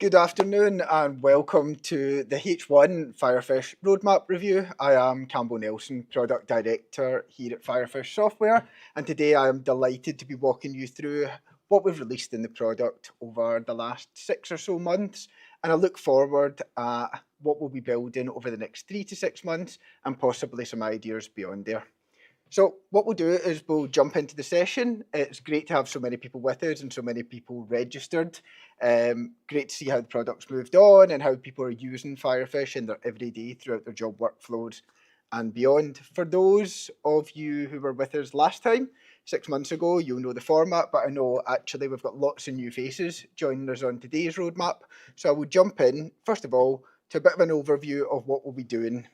Good afternoon and welcome to the H1 Firefish Roadmap Review. I am Campbell Nelson, Product Director here at Firefish Software, and today I am delighted to be walking you through what we've released in the product over the last 6 or so months, and I look forward at what we'll be building over the next 3 to 6 months and possibly some ideas beyond there. So what we'll do is we'll jump into the session. It's great to have so many people with us and so many people registered. Great to see how the product's moved on and how people are using Firefish in their everyday throughout their job workflows and beyond. For those of you who were with us last time, 6 months ago, you'll know the format, but I know actually we've got lots of new faces joining us on today's roadmap. So I will jump in, first of all, to a bit of an overview of what we'll be doing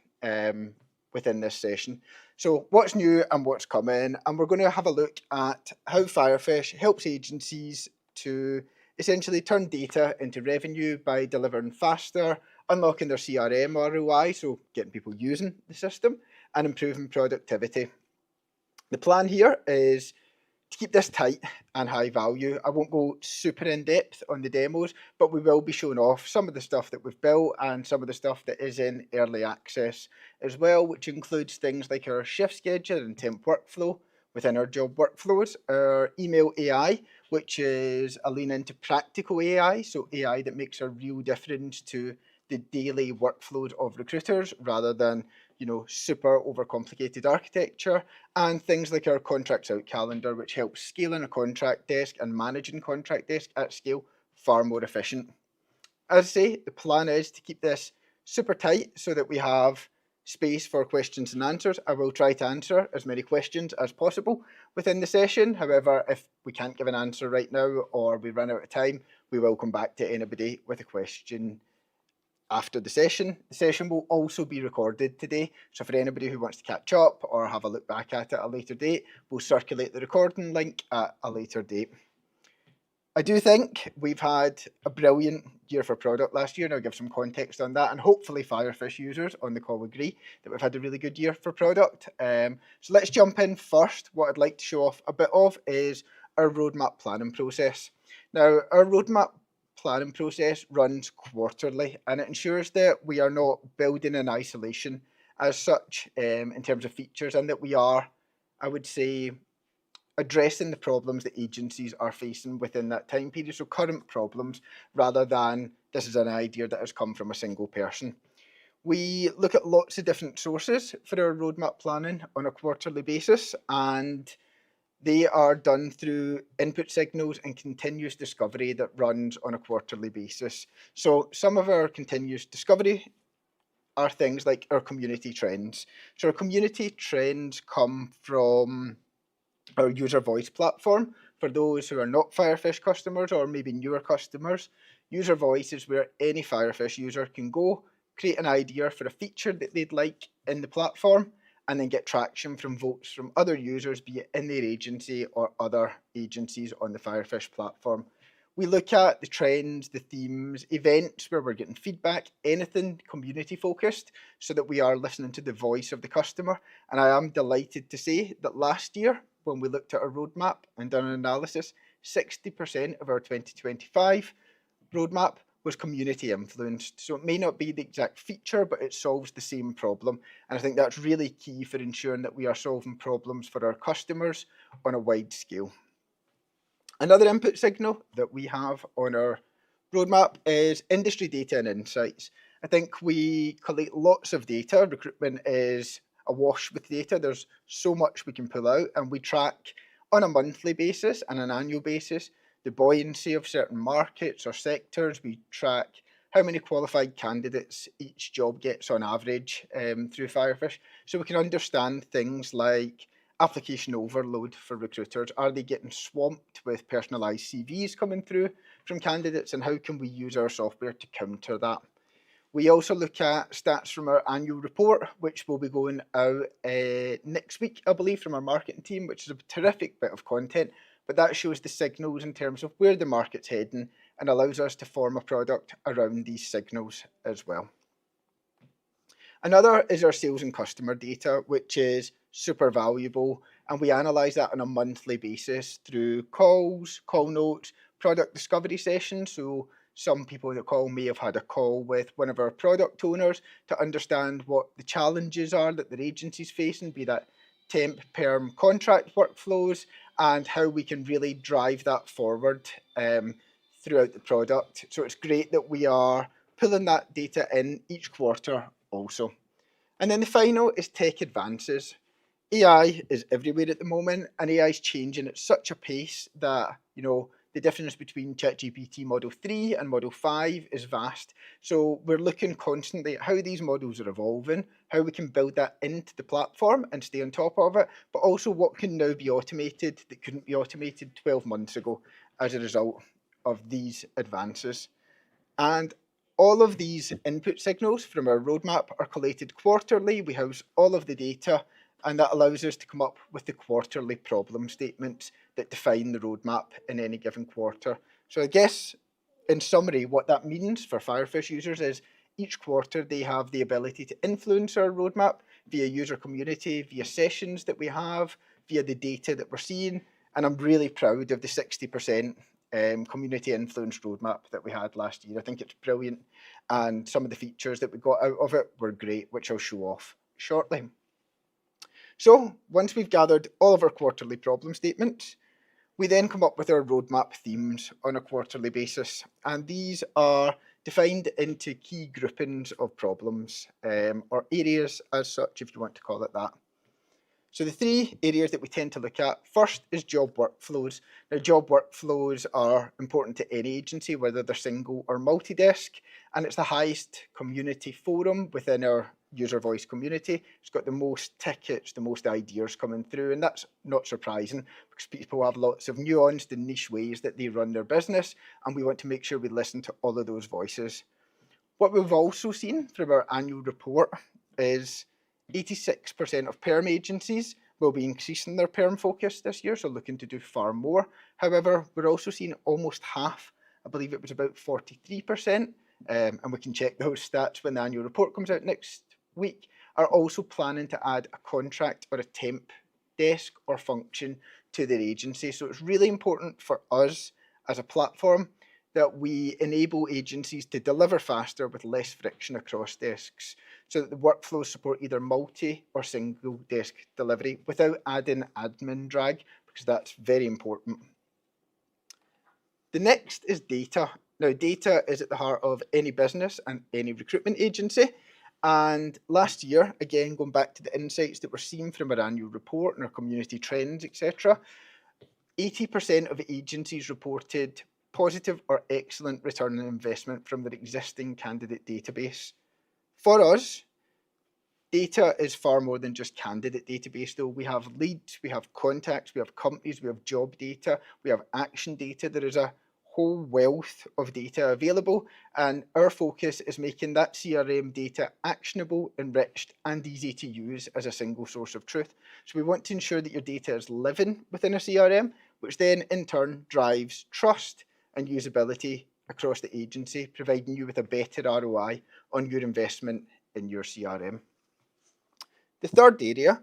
within this session. So what's new and what's coming, and we're going to have a look at how Firefish helps agencies to essentially turn data into revenue by delivering faster, unlocking their CRM ROI, so getting people using the system, and improving productivity. The plan here is to keep this tight and high value. I won't go super in depth on the demos, but we will be showing off some of the stuff that we've built and some of the stuff that is in early access as well, which includes things like our shift schedule and temp workflow within our job workflows, our email AI, which is a lean into practical AI, so AI that makes a real difference to the daily workflows of recruiters rather than super overcomplicated architecture, and things like our contracts out calendar, which helps scaling a contract desk and managing contract desk at scale far more efficient. As I say, the plan is to keep this super tight so that we have space for questions and answers. I will try to answer as many questions as possible within the session. However, if we can't give an answer right now or we run out of time, we will come back to anybody with a question after the session. The session will also be recorded today, so for anybody who wants to catch up or have a look back at it at a later date, we'll circulate the recording link at a later date. I do think we've had a brilliant year for product last year, and I'll give some context on that, and hopefully Firefish users on the call agree that we've had a really good year for product. So let's jump in first. What I'd like to show off a bit of is our roadmap planning process. Now, our roadmap planning process runs quarterly, and it ensures that we are not building in isolation as such in terms of features, and that we are, I would say, addressing the problems that agencies are facing within that time period, so current problems, rather than this is an idea that has come from a single person. We look at lots of different sources for our roadmap planning on a quarterly basis, and they are done through input signals and continuous discovery that runs on a quarterly basis. So some of our continuous discovery are things like our community trends. So our community trends come from our user voice platform. For those who are not Firefish customers or maybe newer customers, user voice is where any Firefish user can go, create an idea for a feature that they'd like in the platform, and then get traction from votes from other users, be it in their agency or other agencies on the Firefish platform. We look at the trends, the themes, events where we're getting feedback, anything community focused, so that we are listening to the voice of the customer. And I am delighted to say that last year, when we looked at our roadmap and done an analysis, 60% of our 2025 roadmap was community influenced. So it may not be the exact feature, but it solves the same problem. And I think that's really key for ensuring that we are solving problems for our customers on a wide scale. Another input signal that we have on our roadmap is industry data and insights. I think we collect lots of data. Recruitment is awash with data. There's so much we can pull out, and we track on a monthly basis and an annual basis the buoyancy of certain markets or sectors. We track how many qualified candidates each job gets on average through Firefish, so we can understand things like application overload for recruiters. Are they getting swamped with personalised CVs coming through from candidates, and how can we use our software to counter that? We also look at stats from our annual report, which will be going out next week, I believe, from our marketing team, which is a terrific bit of content. But that shows the signals in terms of where the market's heading and allows us to form a product around these signals as well. Another is our sales and customer data, which is super valuable, and we analyse that on a monthly basis through calls, call notes, product discovery sessions, so Some people on the call may have had a call with one of our product owners to understand what the challenges are that their agency's facing, be that temp, perm, contract workflows, and how we can really drive that forward throughout the product. So it's great that we are pulling that data in each quarter also. And then the final is tech advances. AI is everywhere at the moment, and AI is changing at such a pace that, the difference between ChatGPT Model 3 and Model 5 is vast. So we're looking constantly at how these models are evolving, how we can build that into the platform and stay on top of it, but also what can now be automated that couldn't be automated 12 months ago as a result of these advances. And all of these input signals from our roadmap are collated quarterly. We house all of the data, and that allows us to come up with the quarterly problem statements that define the roadmap in any given quarter. So I guess, in summary, what that means for Firefish users is each quarter they have the ability to influence our roadmap via user community, via sessions that we have, via the data that we're seeing. And I'm really proud of the 60% community influence roadmap that we had last year. I think it's brilliant, and some of the features that we got out of it were great, which I'll show off shortly. So once we've gathered all of our quarterly problem statements, we then come up with our roadmap themes on a quarterly basis, and these are defined into key groupings of problems, or areas as such, if you want to call it that. So the three areas that we tend to look at, first is job workflows. Now, job workflows are important to any agency, whether they're single or multi-desk, and it's the highest community forum within our user voice community. It's got the most tickets, the most ideas coming through, and that's not surprising because people have lots of nuanced and niche ways that they run their business, and we want to make sure we listen to all of those voices. What we've also seen from our annual report is 86% of perm agencies will be increasing their perm focus this year, so looking to do far more. However, we're also seeing almost half, I believe it was about 43%, and we can check those stats when the annual report comes out next week, are also planning to add a contract or a temp desk or function to their agency. So it's really important for us as a platform that we enable agencies to deliver faster with less friction across desks, so that the workflows support either multi or single desk delivery without adding admin drag, because that's very important. The next is data. Now, data is at the heart of any business and any recruitment agency. And last year, again, going back to the insights that we're seeing from our annual report and our community trends, etc., 80% of agencies reported positive or excellent return on investment from their existing candidate database. For us, data is far more than just candidate database though. We have leads, we have contacts, we have companies, we have job data, we have action data. There is a whole wealth of data available, and our focus is making that CRM data actionable, enriched, and easy to use as a single source of truth. So we want to ensure that your data is living within a CRM, which then in turn drives trust and usability across the agency, providing you with a better ROI on your investment in your CRM. The third area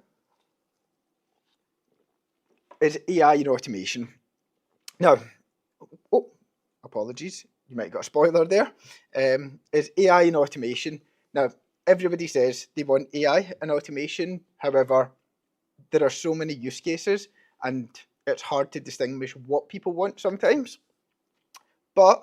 is AI and automation. Now, apologies, you might have got a spoiler there, is AI and automation. Now, everybody says they want AI and automation, however, there are so many use cases and it's hard to distinguish what people want sometimes. But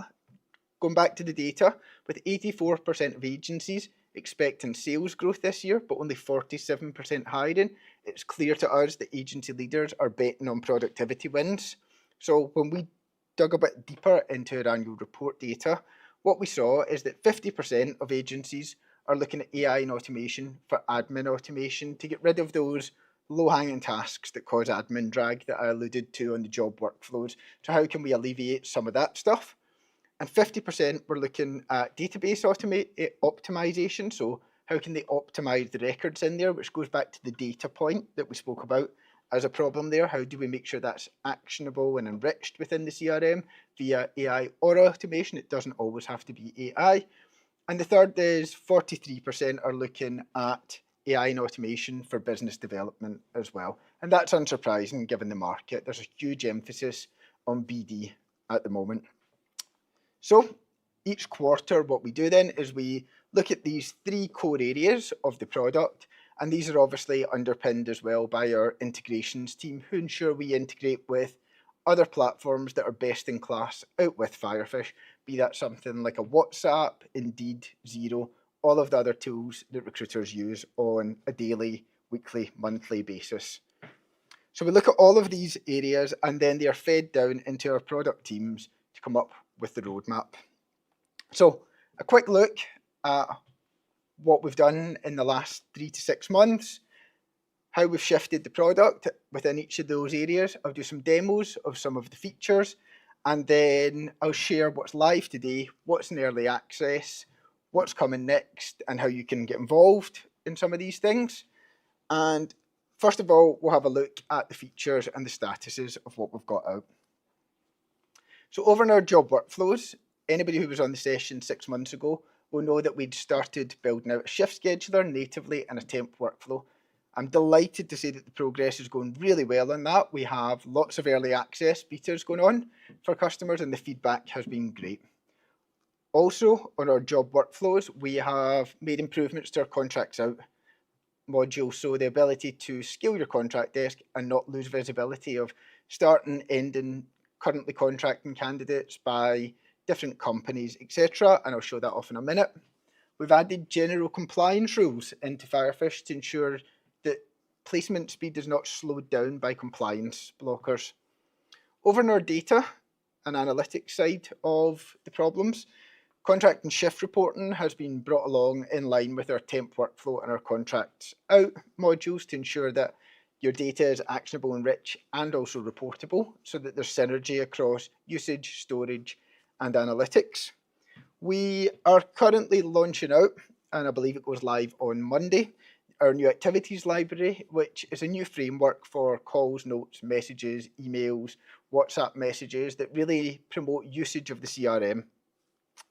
going back to the data, with 84% of agencies expecting sales growth this year, but only 47% hiring, it's clear to us that agency leaders are betting on productivity wins. So when we dug a bit deeper into our annual report data, what we saw is that 50% of agencies are looking at AI and automation for admin automation to get rid of those low-hanging tasks that cause admin drag that I alluded to on the job workflows. So how can we alleviate some of that stuff? And 50% were looking at database optimization. So how can they optimize the records in there, which goes back to the data point that we spoke about as a problem there. How do we make sure that's actionable and enriched within the CRM via AI or automation? It doesn't always have to be AI. And the third is 43% are looking at AI and automation for business development as well. And that's unsurprising given the market. There's a huge emphasis on BD at the moment. So Each quarter, what we do then is we look at these 3 core areas of the product, and these are obviously underpinned as well by our integrations team, who ensure we integrate with other platforms that are best in class out with Firefish, be that something like a WhatsApp, Indeed, Xero, all of the other tools that recruiters use on a daily, weekly, monthly basis. So we look at all of these areas, and then they are fed down into our product teams to come up with the roadmap. So a quick look at what we've done in the last 3 to 6 months, how we've shifted the product within each of those areas. I'll do some demos of some of the features, and then I'll share what's live today, what's in early access, what's coming next, and how you can get involved in some of these things. And first of all, we'll have a look at the features and the statuses of what we've got out. So over in our job workflows, anybody who was on the session 6 months ago will know that we'd started building out a shift scheduler natively in a temp workflow. I'm delighted to say that the progress is going really well on that. We have lots of early access betas going on for customers, and the feedback has been great. Also, on our job workflows, we have made improvements to our contracts out module, so the ability to scale your contract desk and not lose visibility of starting, ending, currently contracting candidates by different companies, etc. And I'll show that off in a minute. We've added general compliance rules into Firefish to ensure that placement speed is not slowed down by compliance blockers. Over in our data and analytics side of the problems, contract and shift reporting has been brought along in line with our temp workflow and our contracts out modules to ensure that your data is actionable and rich and also reportable, so that there's synergy across usage, storage, and analytics. We are currently launching out, and I believe it goes live on Monday, our new activities library, which is a new framework for calls, notes, messages, emails, WhatsApp messages that really promote usage of the CRM.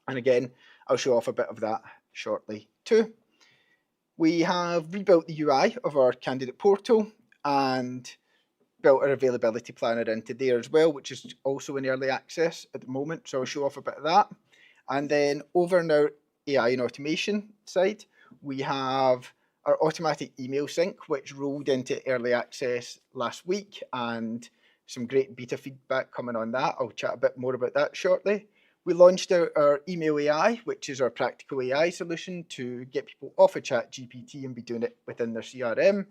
And again, I'll show off a bit of that shortly too. We have rebuilt the UI of our candidate portal and built our availability planner into there as well, which is also in early access at the moment. So I'll show off a bit of that. And then over in our AI and automation side, we have our automatic email sync, which rolled into early access last week, and some great beta feedback coming on that. I'll chat a bit more about that shortly. We launched our email AI, which is our practical AI solution to get people off of ChatGPT and be doing it within their CRM.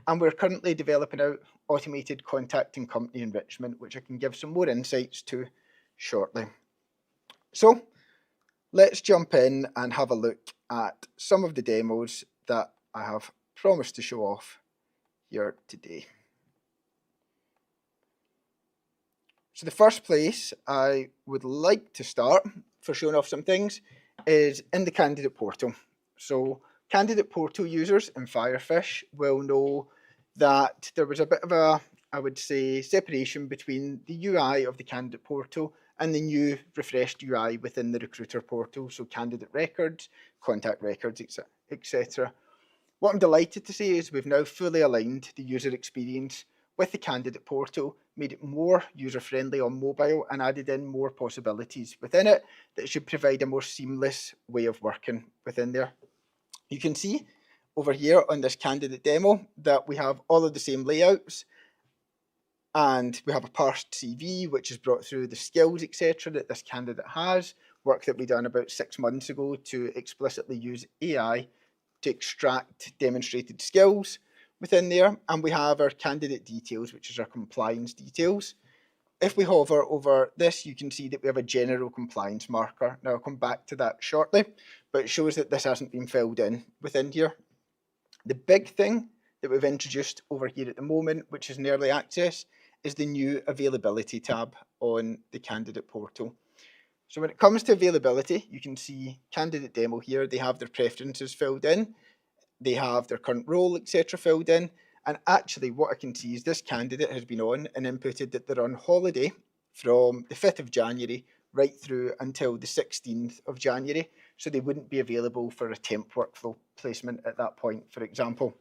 And we're currently developing out automated contact and company enrichment, which I can give some more insights to shortly. So let's jump in and have a look at some of the demos that I have promised to show off here today. So the first place I would like to start for showing off some things is in the candidate portal. So candidate portal users in Firefish will know that there was a bit of a, I would say, separation between the UI of the candidate portal and the new refreshed UI within the recruiter portal. So candidate records, contact records, etc. What I'm delighted to say is we've now fully aligned the user experience with the candidate portal, made it more user-friendly on mobile, and added in more possibilities within it that should provide a more seamless way of working within there. You can see over here on this candidate demo that we have all of the same layouts, and we have a parsed CV which has brought through the skills, etc. that this candidate has, work that we done about 6 months ago to explicitly use AI to extract demonstrated skills within there. And we have our candidate details, which is our compliance details. If we hover over this, you can see that we have a general compliance marker. Now I'll come back to that shortly, but it shows that this hasn't been filled in within here. The big thing that we've introduced over here at the moment, which is in early access, is the new availability tab on the candidate portal. So when it comes to availability, you can see candidate demo here. They have their preferences filled in. They have their current role, etc. filled in. And actually what I can see is this candidate has been on and inputted that they're on holiday from the 5th of January right through until the 16th of January. So they wouldn't be available for a temp workflow placement at that point, for example.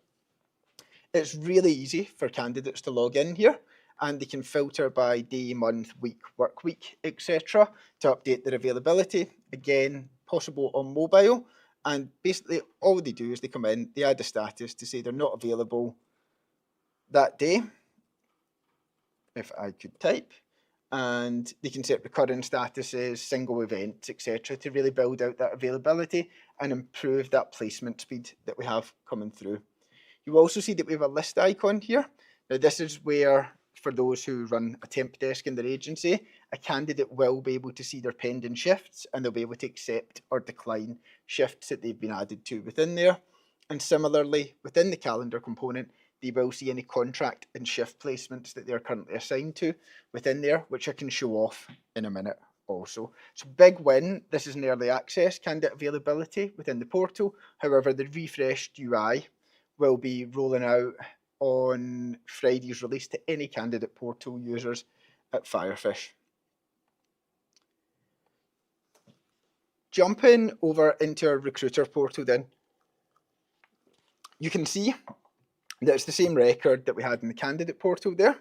It's really easy for candidates to log in here and they can filter by day, month, week, work week, etc. to update their availability. Again, possible on mobile, and basically all they do is they come in, they add a status to say they're not available that day, if I could type, and they can set recurring statuses, single events, etc. to really build out that availability and improve that placement speed that we have coming through. You will also see that we have a list icon here. Now this is where, for those who run a temp desk in their agency, a candidate will be able to see their pending shifts, and they'll be able to accept or decline shifts that they've been added to within there. And similarly, within the calendar component, they will see any contract and shift placements that they're currently assigned to within there, which I can show off in a minute also. So big win, this is an early access candidate availability within the portal. However, the refreshed UI will be rolling out on Friday's release to any candidate portal users at Firefish. Jumping over into our recruiter portal then, you can see that it's the same record that we had in the candidate portal there.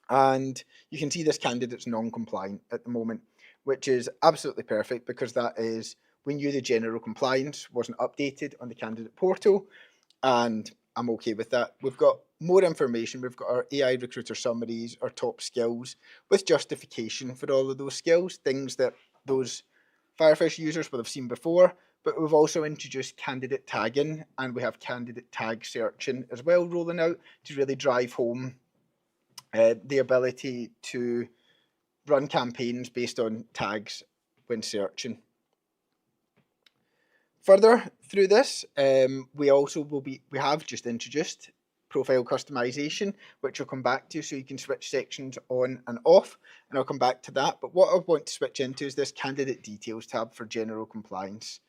And you can see this candidate's non-compliant at the moment, which is absolutely perfect because that is, we knew the general compliance wasn't updated on the candidate portal, and I'm okay with that. We've got more information. We've got our AI recruiter summaries, our top skills with justification for all of those skills, things that those Firefish users will have seen before. But we've also introduced candidate tagging, and we have candidate tag searching as well rolling out to really drive home the ability to run campaigns based on tags when searching. Further through this, we have just introduced profile customization, which I'll come back to, so you can switch sections on and off, and I'll come back to that. But what I want to switch into is this candidate details tab for general compliance.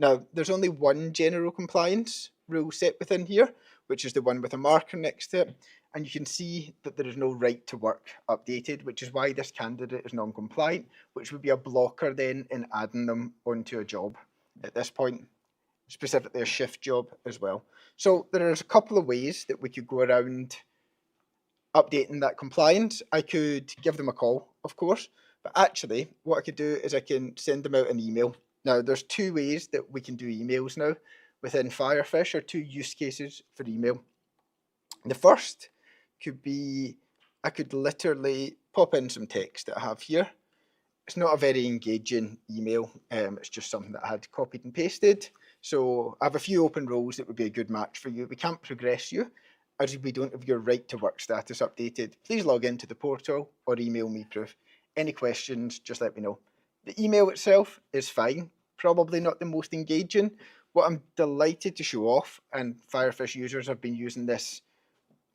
Now, there's only one general compliance rule set within here, which is the one with a marker next to it. And you can see that there is no right to work updated, which is why this candidate is non-compliant, which would be a blocker then in adding them onto a job at this point, specifically a shift job as well. So there's a couple of ways that we could go around updating that compliance. I could give them a call, of course, but actually what I could do is I can send them out an email. Now, there's two ways that we can do emails now within Firefish, or two use cases for email. The first could be, I could literally pop in some text that I have here. It's not a very engaging email. It's just something that I had copied and pasted. So I have a few open roles that would be a good match for you. We can't progress you as we don't have your right to work status updated. Please log into the portal or email me proof. Any questions, just let me know. The email itself is fine, probably not the most engaging. What I'm delighted to show off, and Firefish users have been using this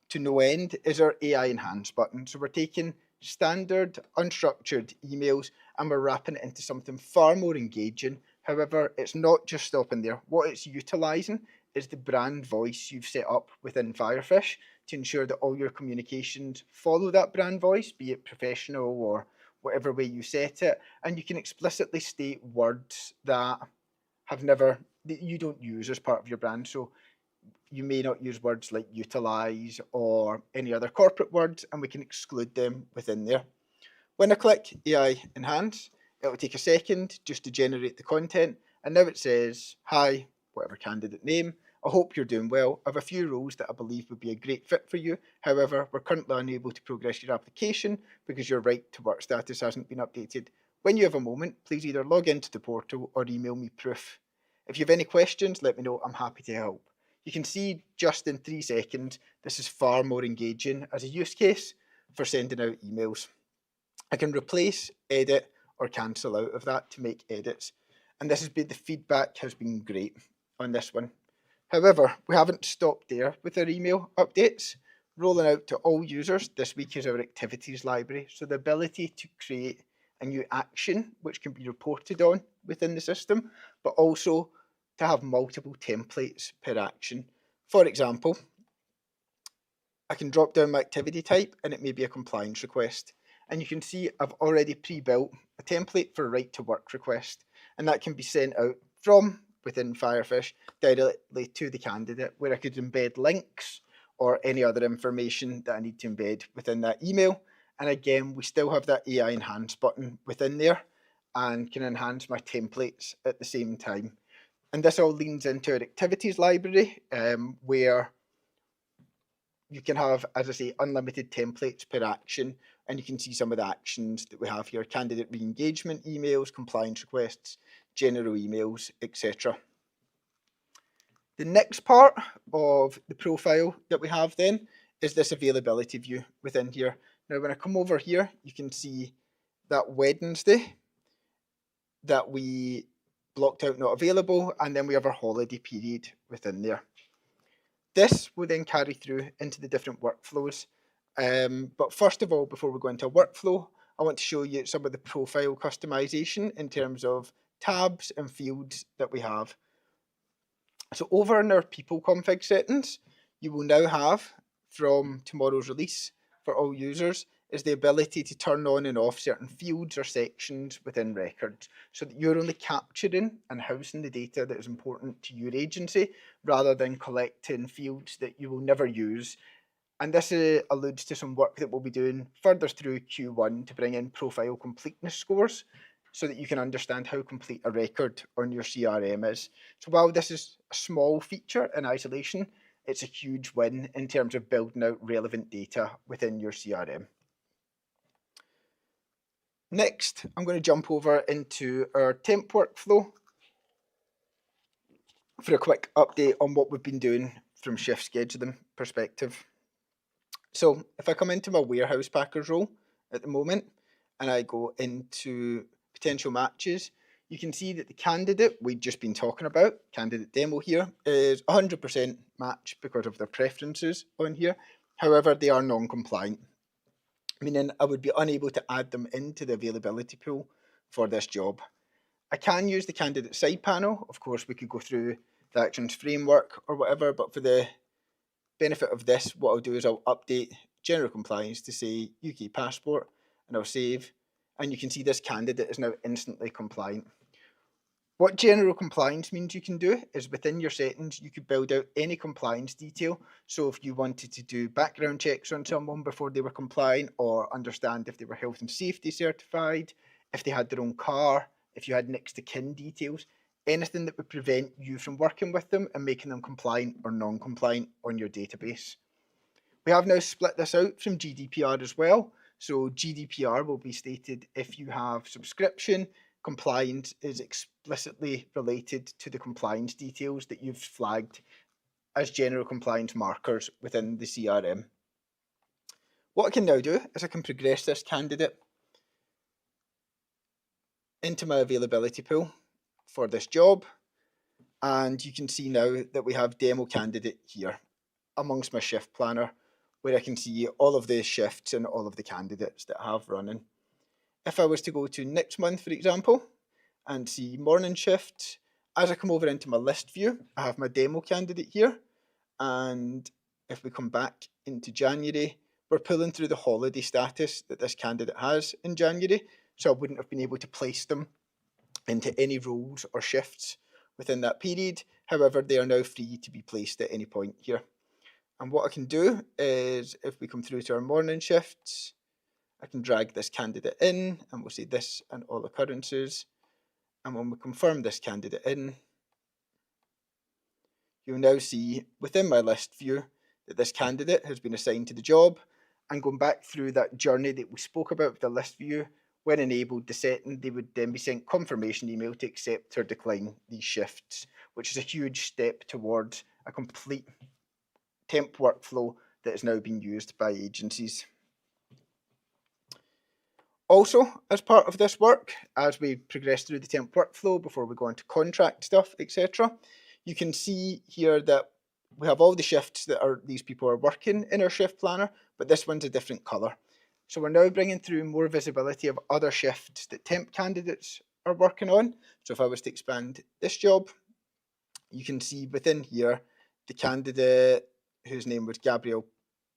to no end, is our AI enhance button. So we're taking standard unstructured emails and we're wrapping it into something far more engaging. However, it's not just stopping there. What it's utilizing is the brand voice you've set up within Firefish to ensure that all your communications follow that brand voice, be it professional or whatever way you set it. And you can explicitly state words that you don't use as part of your brand. So you may not use words like utilize or any other corporate words, and we can exclude them within there. When I click AI Enhance, it will take a second just to generate the content, and now it says, hi, whatever candidate name, I hope you're doing well. I have a few roles that I believe would be a great fit for you. However, we're currently unable to progress your application because your right to work status hasn't been updated. When you have a moment, please either log into the portal or email me proof. If you have any questions, let me know. I'm happy to help. You can see just in 3 seconds, this is far more engaging as a use case for sending out emails. I can replace, edit, or cancel out of that to make edits. And the feedback has been great on this one. However, we haven't stopped there with our email updates. Rolling out to all users this week is our activities library. So the ability to create a new action, which can be reported on within the system, but also to have multiple templates per action. For example, I can drop down my activity type and it may be a compliance request. And you can see I've already pre-built a template for a right to work request, and that can be sent out from within Firefish directly to the candidate, where I could embed links or any other information that I need to embed within that email. And again, we still have that AI enhance button within there and can enhance my templates at the same time. And this all leans into our activities library, where you can have, as I say, unlimited templates per action, and you can see some of the actions that we have here: candidate re-engagement emails, compliance requests, general emails, etc. The next part of the profile that we have then is this availability view within here. Now, when I come over here, you can see that Wednesday that we blocked out not available, and then we have our holiday period within there. This will then carry through into the different workflows. But first of all, before we go into a workflow, I want to show you some of the profile customization in terms of tabs and fields that we have. So over in our people config settings, you will now have, from tomorrow's release for all users, is the ability to turn on and off certain fields or sections within records, so that you're only capturing and housing the data that is important to your agency, rather than collecting fields that you will never use. And this alludes to some work that we'll be doing further through Q1 to bring in profile completeness scores, so that you can understand how complete a record on your CRM is. So while this is a small feature in isolation, it's a huge win in terms of building out relevant data within your CRM. Next, I'm going to jump over into our temp workflow for a quick update on what we've been doing from shift scheduling perspective. So if I come into my warehouse packers role at the moment and I go into potential matches, you can see that the candidate we've just been talking about, candidate demo here, is 100% match because of their preferences on here. However, they are non-compliant, meaning I would be unable to add them into the availability pool for this job. I can use the candidate side panel. Of course, we could go through the actions framework or whatever, but for the benefit of this, what I'll do is I'll update general compliance to say UK passport, and I'll save, and you can see this candidate is now instantly compliant. What general compliance means you can do is within your settings, you could build out any compliance detail. So if you wanted to do background checks on someone before they were compliant, or understand if they were health and safety certified, if they had their own car, if you had next to kin details, anything that would prevent you from working with them and making them compliant or non-compliant on your database. We have now split this out from GDPR as well. So GDPR will be stated if you have subscription. Compliance is explicitly related to the compliance details that you've flagged as general compliance markers within the CRM. What I can now do is I can progress this candidate into my availability pool for this job, and you can see now that we have demo candidate here amongst my shift planner, where I can see all of the shifts and all of the candidates that I have running. If I was to go to next month, for example, and see morning shifts, as I come over into my list view, I have my demo candidate here. And if we come back into January, we're pulling through the holiday status that this candidate has in January. So I wouldn't have been able to place them into any roles or shifts within that period. However, they are now free to be placed at any point here. And what I can do is, if we come through to our morning shifts, I can drag this candidate in, and we'll say this and all occurrences. And when we confirm this candidate in, you'll now see within my list view that this candidate has been assigned to the job. And going back through that journey that we spoke about with the list view, when enabled the setting, they would then be sent confirmation email to accept or decline these shifts, which is a huge step towards a complete temp workflow that is now being used by agencies. Also, as part of this work, as we progress through the temp workflow before we go into contract stuff, etc., you can see here that we have all the shifts that these people are working in our shift planner, but this one's a different colour. So we're now bringing through more visibility of other shifts that temp candidates are working on. So if I was to expand this job, you can see within here the candidate whose name was Gabriel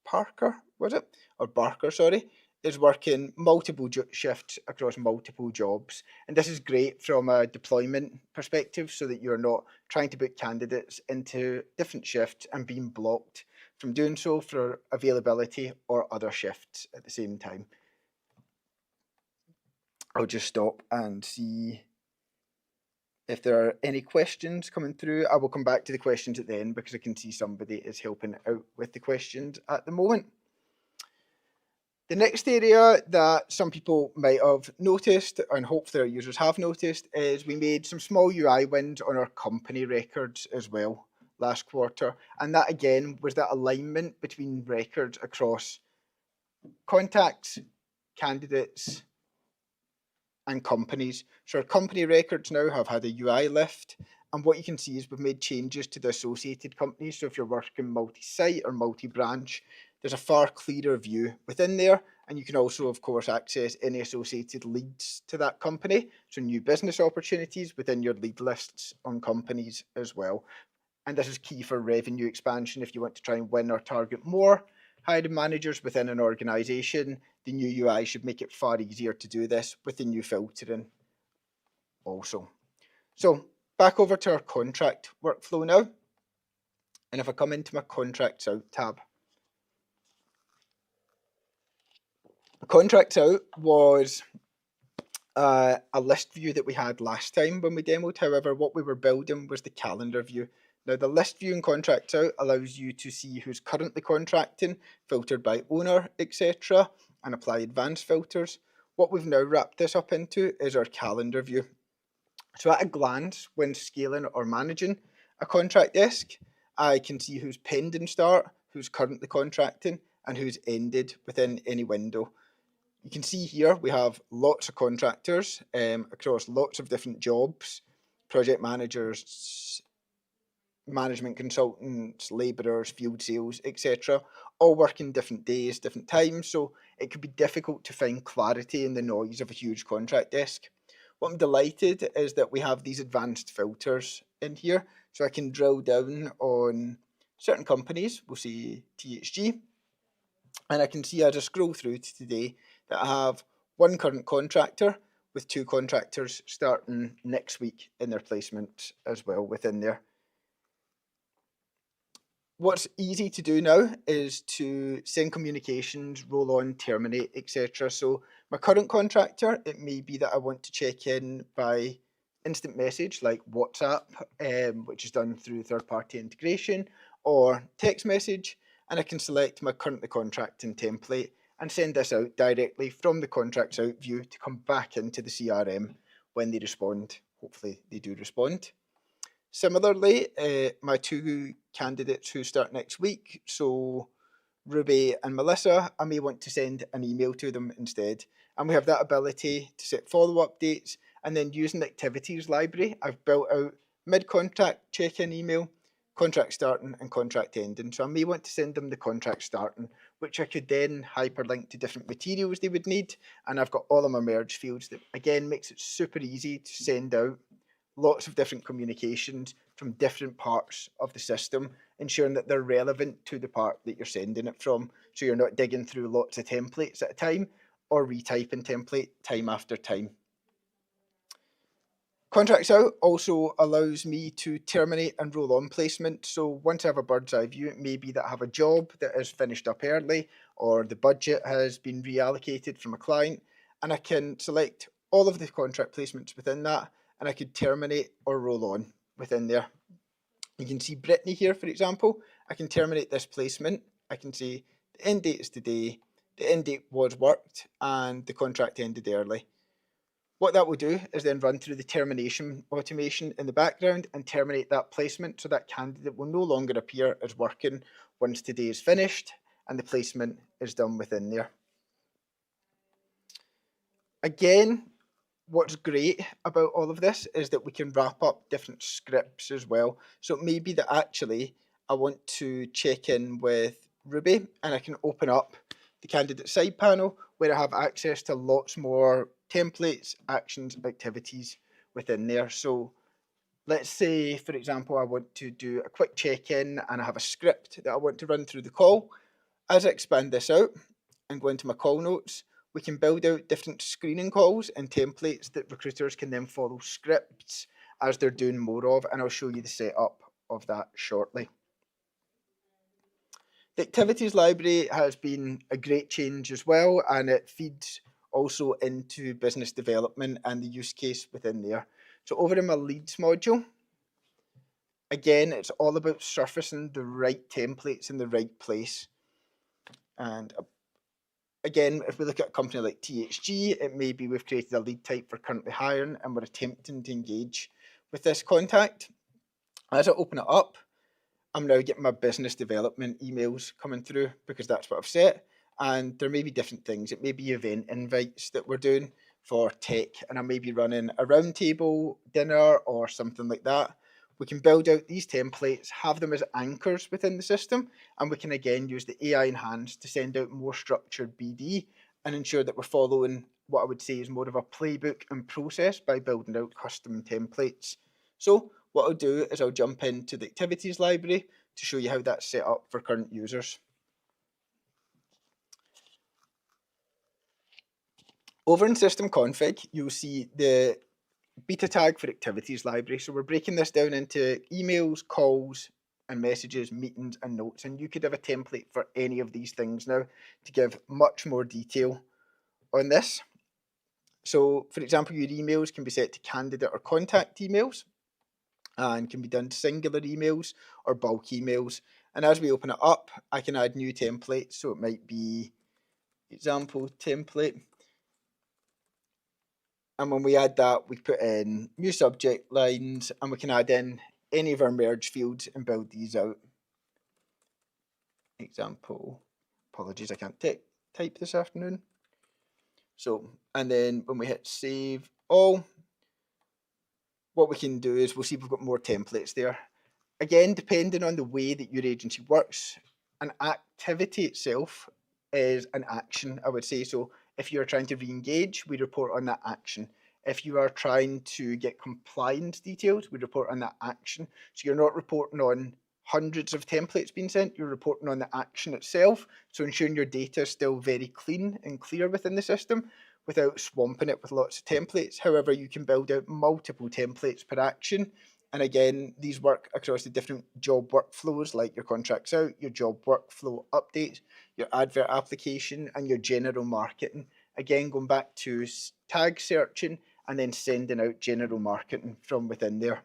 Parker, was it? Or Barker, sorry, is working multiple shifts across multiple jobs. And this is great from a deployment perspective, so that you're not trying to put candidates into different shifts and being blocked from doing so for availability or other shifts at the same time. I'll just stop and see if there are any questions coming through. I will come back to the questions at the end because I can see somebody is helping out with the questions at the moment. The next area that some people might have noticed, and hopefully our users have noticed, is we made some small UI wins on our company records as well last quarter. And that again was that alignment between records across contacts, candidates, and companies. So our company records now have had a UI lift, and what you can see is we've made changes to the associated companies. So if you're working multi-site or multi-branch, there's a far clearer view within there, and you can also of course access any associated leads to that company, so new business opportunities within your lead lists on companies as well. And this is key for revenue expansion. If you want to try and win or target more hiring managers within an organisation, the new UI should make it far easier to do this with the new filtering also. So back over to our contract workflow now. And if I come into my contracts out tab, contracts out was a list view that we had last time when we demoed. However, what we were building was the calendar view. Now the list view in contracts out allows you to see who's currently contracting, filtered by owner, etc., and apply advanced filters. What we've now wrapped this up into is our calendar view. So at a glance, when scaling or managing a contract desk, I can see who's pending start, who's currently contracting, and who's ended within any window. You can see here we have lots of contractors across lots of different jobs, project managers, management consultants, labourers, field sales, etc., all working different days, different times, so it could be difficult to find clarity in the noise of a huge contract desk. What I'm delighted is that we have these advanced filters in here, so I can drill down on certain companies, we'll see THG, and I can see as I scroll through to today that I have one current contractor with 2 contractors starting next week in their placement as well within there. What's easy to do now is to send communications, roll on, terminate, etc. So my current contractor, it may be that I want to check in by instant message like WhatsApp, which is done through third-party integration, or text message, and I can select my currently contracting template and send this out directly from the contracts out view to come back into the CRM when they respond. Hopefully they do respond. Similarly, my 2 candidates who start next week, so Ruby and Melissa, I may want to send an email to them instead. And we have that ability to set follow-up dates, and then using the activities library, I've built out mid-contract check-in email, contract starting and contract ending. So I may want to send them the contract starting, which I could then hyperlink to different materials they would need. And I've got all of my merge fields that again makes it super easy to send out lots of different communications from different parts of the system, ensuring that they're relevant to the part that you're sending it from. So you're not digging through lots of templates at a time or retyping template time after time. Contracts out also allows me to terminate and roll on placement. So once I have a bird's eye view, it may be that I have a job that is finished up early or the budget has been reallocated from a client, and I can select all of the contract placements within that, and I could terminate or roll on within there. You can see Brittany here, for example. I can terminate this placement. I can say the end date is today, the end date was worked, and the contract ended early. What that will do is then run through the termination automation in the background and terminate that placement, so that candidate will no longer appear as working once today is finished and the placement is done within there. Again, what's great about all of this is that we can wrap up different scripts as well. So it may be that actually I want to check in with Ruby, and I can open up the candidate side panel where I have access to lots more templates, actions, activities within there. So let's say, for example, I want to do a quick check-in and I have a script that I want to run through the call. As I expand this out and go into my call notes, we can build out different screening calls and templates that recruiters can then follow scripts as they're doing more of, and I'll show you the setup of that shortly. The activities library has been a great change as well, and it feeds also into business development and the use case within there. So over in my leads module, again, it's all about surfacing the right templates in the right place. And again, if we look at a company like THG, it may be we've created a lead type for currently hiring and we're attempting to engage with this contact. As I open it up, I'm now getting my business development emails coming through because that's what I've set. And there may be different things. It may be event invites that we're doing for tech, and I may be running a roundtable dinner or something like that. We can build out these templates, have them as anchors within the system, and we can again use the AI enhanced to send out more structured BD and ensure that we're following what I would say is more of a playbook and process by building out custom templates. So what I'll do is I'll jump into the activities library to show you how that's set up for current users. Over in system config, you'll see the beta tag for activities library. So we're breaking this down into emails, calls, and messages, meetings, and notes. And you could have a template for any of these things now to give much more detail on this. So for example, your emails can be set to candidate or contact emails and can be done to singular emails or bulk emails. And as we open it up, I can add new templates. So it might be example template. And when we add that, we put in new subject lines and we can add in any of our merge fields and build these out. Example, apologies, I can't type this afternoon. So, and then when we hit save all, what we can do is we'll see we've got more templates there. Again, depending on the way that your agency works, an activity itself is an action, I would say. So if you're trying to re-engage, we report on that action. If you are trying to get compliance details, we report on that action. So you're not reporting on hundreds of templates being sent, you're reporting on the action itself. So ensuring your data is still very clean and clear within the system without swamping it with lots of templates. However, you can build out multiple templates per action. And again, these work across the different job workflows like your contracts out, your job workflow updates, your advert application, and your general marketing. Again, going back to tag searching and then sending out general marketing from within there.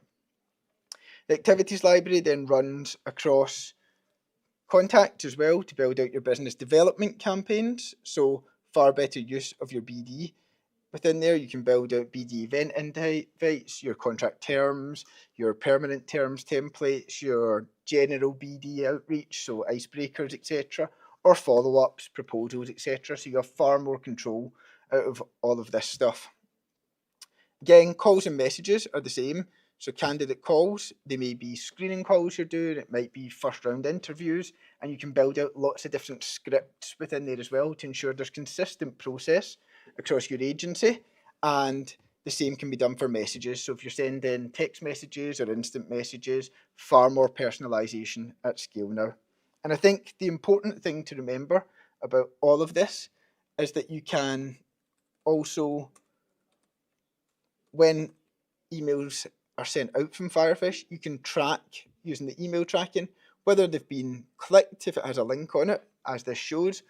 The activities library then runs across contact as well to build out your business development campaigns. So far better use of your BD. Within there, you can build out BD event invites, your contract terms, your permanent terms templates, your general BD outreach, so icebreakers, etc., or follow-ups, proposals, etc. So you have far more control out of all of this stuff. Again, calls and messages are the same. So candidate calls, they may be screening calls you're doing, it might be first round interviews, and you can build out lots of different scripts within there as well to ensure there's consistent process across your agency, and the same can be done for messages. So if you're sending text messages or instant messages, far more personalization at scale now. And I think the important thing to remember about all of this is that you can also, when emails are sent out from Firefish, you can track using the email tracking whether they've been clicked if it has a link on it, as this shows,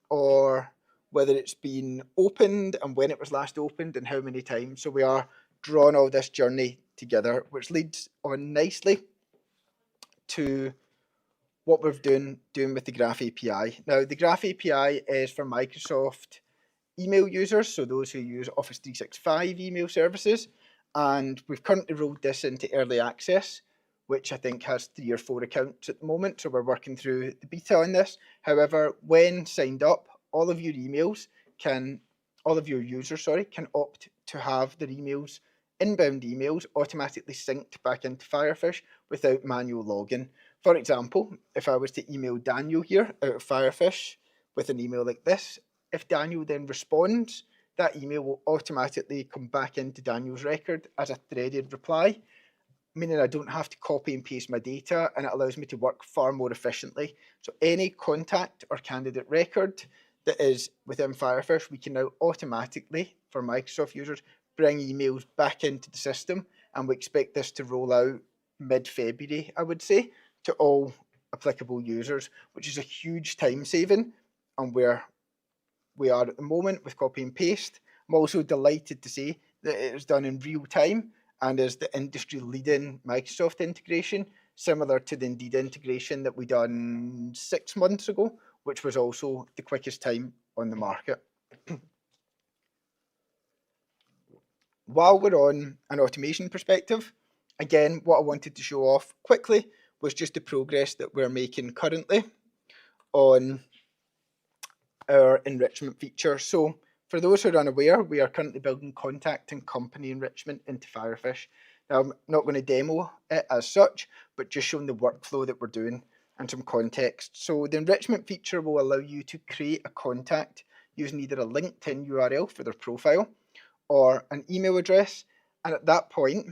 or whether it's been opened and when it was last opened and how many times. So we are drawing all this journey together, which leads on nicely to what we're doing with the Graph API. Now, the Graph API is for Microsoft email users, so those who use Office 365 email services, and we've currently rolled this into early access, which I think has 3 or 4 accounts at the moment, so we're working through the beta on this. However, when signed up, all of your users can opt to have their emails, inbound emails, automatically synced back into Firefish without manual login. For example, if I was to email Daniel here out of Firefish with an email like this, if Daniel then responds, that email will automatically come back into Daniel's record as a threaded reply, meaning I don't have to copy and paste my data, and it allows me to work far more efficiently. So any contact or candidate record that is within Firefish, we can now automatically, for Microsoft users, bring emails back into the system, and we expect this to roll out mid-February, I would say, to all applicable users, which is a huge time saving on where we are at the moment with copy and paste. I'm also delighted to say that it is done in real time and is the industry leading Microsoft integration, similar to the Indeed integration that we done 6 months ago, which was also the quickest time on the market. While we're on an automation perspective, again, what I wanted to show off quickly was just the progress that we're making currently on our enrichment feature. So for those who are unaware, we are currently building contact and company enrichment into Firefish. Now, I'm not going to demo it as such, but just showing the workflow that we're doing and some context. So the enrichment feature will allow you to create a contact using either a LinkedIn URL for their profile or an email address. And at that point,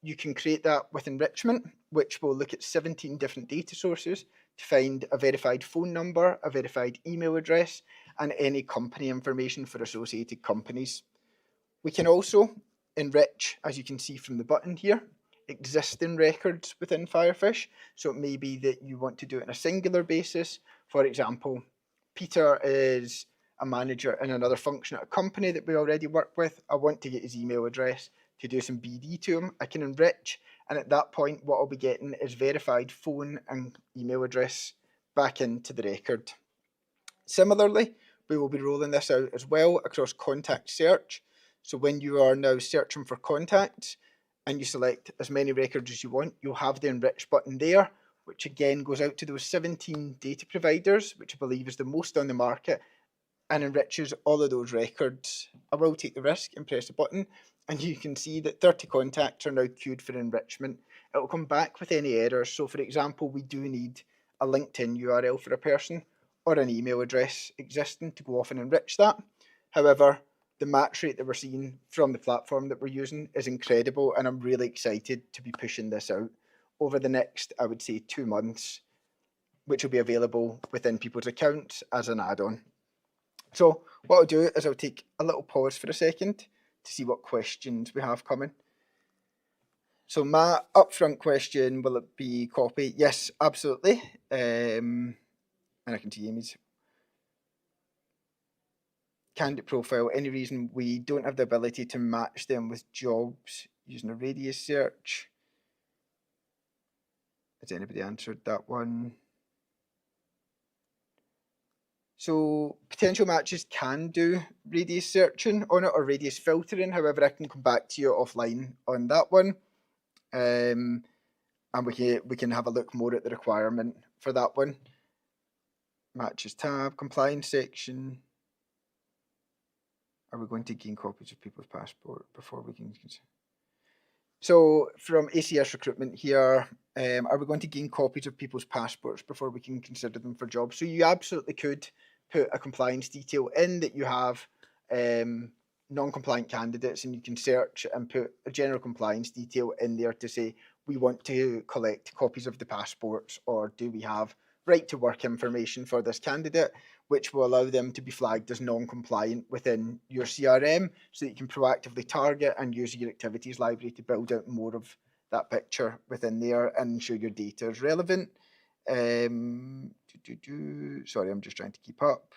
you can create that with enrichment, which will look at 17 different data sources to find a verified phone number, a verified email address, and any company information for associated companies. We can also enrich, as you can see from the button here, existing records within Firefish. So it may be that you want to do it on a singular basis. For example, Peter is a manager in another function at a company that we already work with. I want to get his email address to do some BD to him. I can enrich, and at that point what I'll be getting is verified phone and email address back into the record. Similarly, we will be rolling this out as well across contact search. So when you are now searching for contacts and you select as many records as you want, you'll have the enrich button there, which again goes out to those 17 data providers, which I believe is the most on the market, and enriches all of those records. I will take the risk and press the button, and you can see that 30 contacts are now queued for enrichment. It will come back with any errors. So for example, we do need a LinkedIn URL for a person or an email address existing to go off and enrich that. However, the match rate that we're seeing from the platform that we're using is incredible, and I'm really excited to be pushing this out over the next, I would say, 2 months, which will be available within people's accounts as an add-on. So what I'll do is I'll take a little pause for a second to see what questions we have coming. So my upfront question, will it be copy? Yes, absolutely. And I can see Amy's. Candidate profile, any reason we don't have the ability to match them with jobs using a radius search? Has anybody answered that one? So potential matches can do radius searching on it or radius filtering. However, I can come back to you offline on that one. And we can have a look more at the requirement for that one. Matches tab, compliance section. Are we going to gain copies of people's passport before we can? So from ACS recruitment here, are we going to gain copies of people's passports before we can consider them for jobs? So you absolutely could put a compliance detail in that you have non-compliant candidates, and you can search and put a general compliance detail in there to say, we want to collect copies of the passports, or do we have right to work information for this candidate, which will allow them to be flagged as non-compliant within your CRM, so that you can proactively target and use your activities library to build out more of that picture within there and ensure your data is relevant. Sorry, I'm just trying to keep up.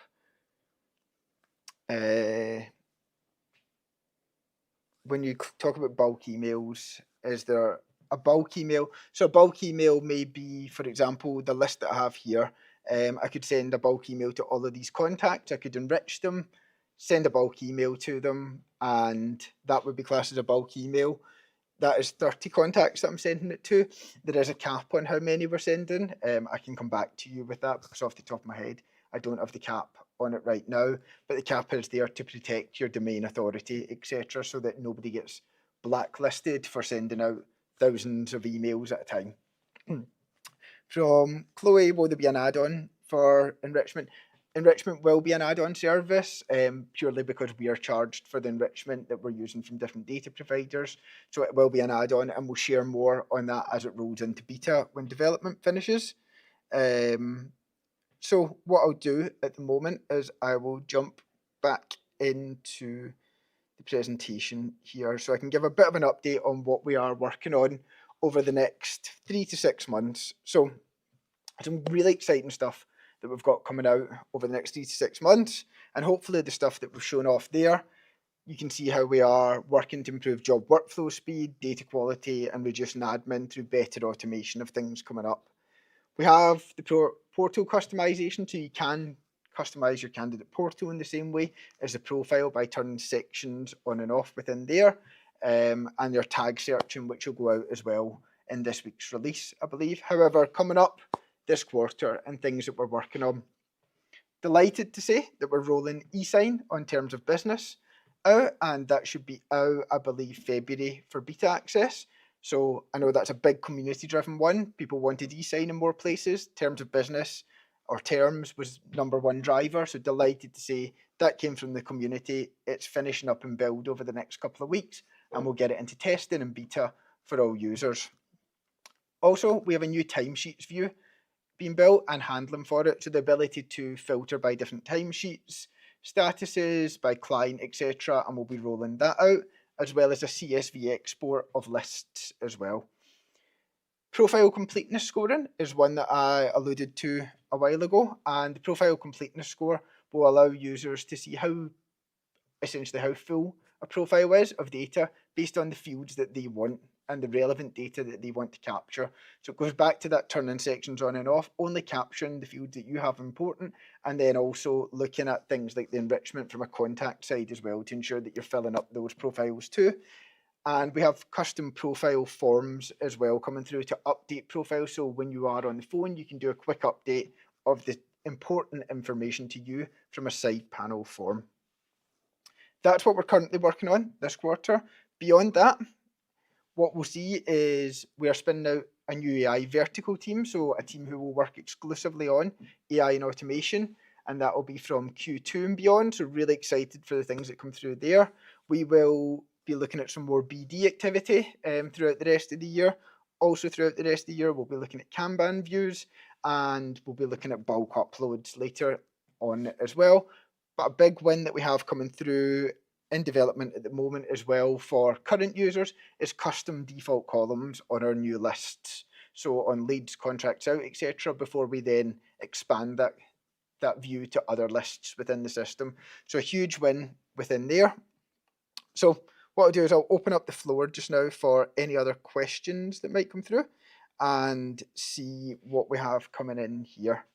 When you talk about bulk emails, is there a bulk email? So a bulk email may be, for example, the list that I have here. I could send a bulk email to all of these contacts. I could enrich them, send a bulk email to them, and that would be classed as a bulk email. That is 30 contacts that I'm sending it to. There is a cap on how many we're sending. I can come back to you with that, because off the top of my head, I don't have the cap on it right now, but the cap is there to protect your domain authority, etc., so that nobody gets blacklisted for sending out thousands of emails at a time. From Chloe, will there be an add-on for enrichment? Enrichment will be an add-on service, purely because we are charged for the enrichment that we're using from different data providers. So it will be an add-on, and we'll share more on that as it rolls into beta when development finishes. So what I'll do at the moment is I will jump back into the presentation here, so I can give a bit of an update on what we are working on over the next 3 to 6 months. So Some really exciting stuff that we've got coming out over the next 3 to 6 months, and hopefully the stuff that we've shown off there, you can see how we are working to improve job workflow speed, data quality, and reducing admin through better automation of things coming up. We have the portal customization, so you can customize your candidate portal in the same way as the profile by turning sections on and off within there, and your tag searching, which will go out as well in this week's release, I believe. However, coming up this quarter and things that we're working on, delighted to say that we're rolling e-sign on terms of business out, and that should be out, I believe, February for beta access. So I know that's a big community driven one. People wanted e-sign in more places. Terms of business or terms was #1 driver. So delighted to say that came from the community. It's finishing up and build over the next couple of weeks, and we'll get it into testing and beta for all users. Also, we have a new timesheets view being built and handling for it. So the ability to filter by different timesheets, statuses, by client, etc. And we'll be rolling that out, as well as a CSV export of lists as well. Profile completeness scoring is one that I alluded to a while ago, and the profile completeness score will allow users to see essentially how full a profile is of data based on the fields that they want and the relevant data that they want to capture. So it goes back to that turning sections on and off, only capturing the fields that you have important, and then also looking at things like the enrichment from a contact side as well to ensure that you're filling up those profiles too. And we have custom profile forms as well coming through to update profiles. So when you are on the phone, you can do a quick update of the important information to you from a side panel form. That's what we're currently working on this quarter. Beyond that, what we'll see is we are spinning out a new AI vertical team, so a team who will work exclusively on AI and automation, and that will be from Q2 and beyond, so really excited for the things that come through there. We will be looking at some more BD activity throughout the rest of the year. Also throughout the rest of the year, we'll be looking at Kanban views, and we'll be looking at bulk uploads later on as well. But a big win that we have coming through in development at the moment as well for current users is custom default columns on our new lists. So on leads, contracts out, etc., before we then expand that view to other lists within the system. So a huge win within there. So what I'll do is I'll open up the floor just now for any other questions that might come through and see what we have coming in here.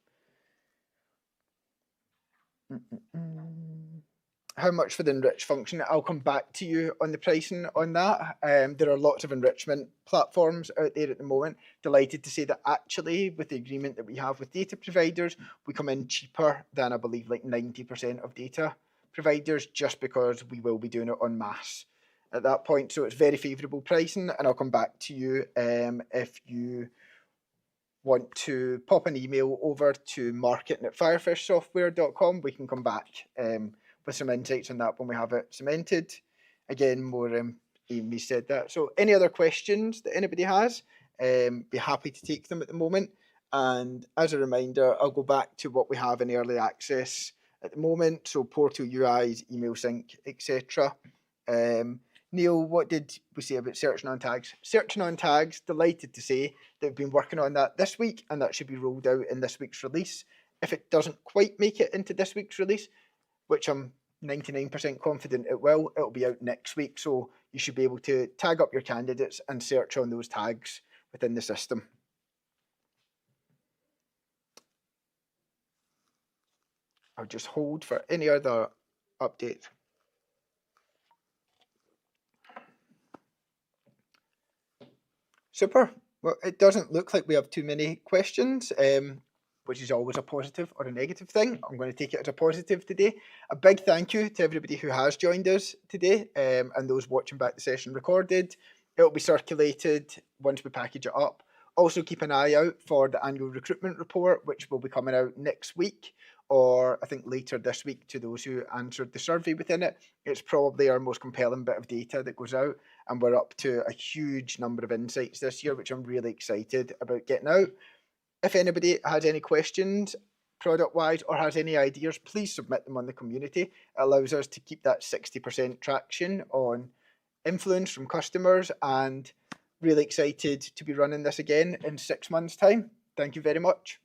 How much for the enrich function? I'll come back to you on the pricing on that. There are lots of enrichment platforms out there at the moment. Delighted to say that actually with the agreement that we have with data providers, we come in cheaper than I believe like 90% of data providers, just because we will be doing it en masse at that point. So it's very favourable pricing, and I'll come back to you if you want to pop an email over to marketing@firefishsoftware.com. We can come back with some insights on that when we have it cemented. Again, more Amy said that. So any other questions that anybody has, be happy to take them at the moment. And as a reminder, I'll go back to what we have in early access at the moment. So portal UIs, email sync, etc. Neil, what did we say about searching on tags? Searching on tags, delighted to say that we've been working on that this week, and that should be rolled out in this week's release. If it doesn't quite make it into this week's release, which I'm 99% confident it will, it'll be out next week. So you should be able to tag up your candidates and search on those tags within the system. I'll just hold for any other update. Super. Well, it doesn't look like we have too many questions, which is always a positive or a negative thing. I'm going to take it as a positive today. A big thank you to everybody who has joined us today, and those watching back the session recorded. It'll be circulated once we package it up. Also keep an eye out for the annual recruitment report, which will be coming out next week, or I think later this week to those who answered the survey within it. It's probably our most compelling bit of data that goes out, and we're up to a huge number of insights this year, which I'm really excited about getting out. If anybody has any questions product-wise or has any ideas, please submit them on the community. It allows us to keep that 60% traction on influence from customers, and really excited to be running this again in 6 months' time. Thank you very much.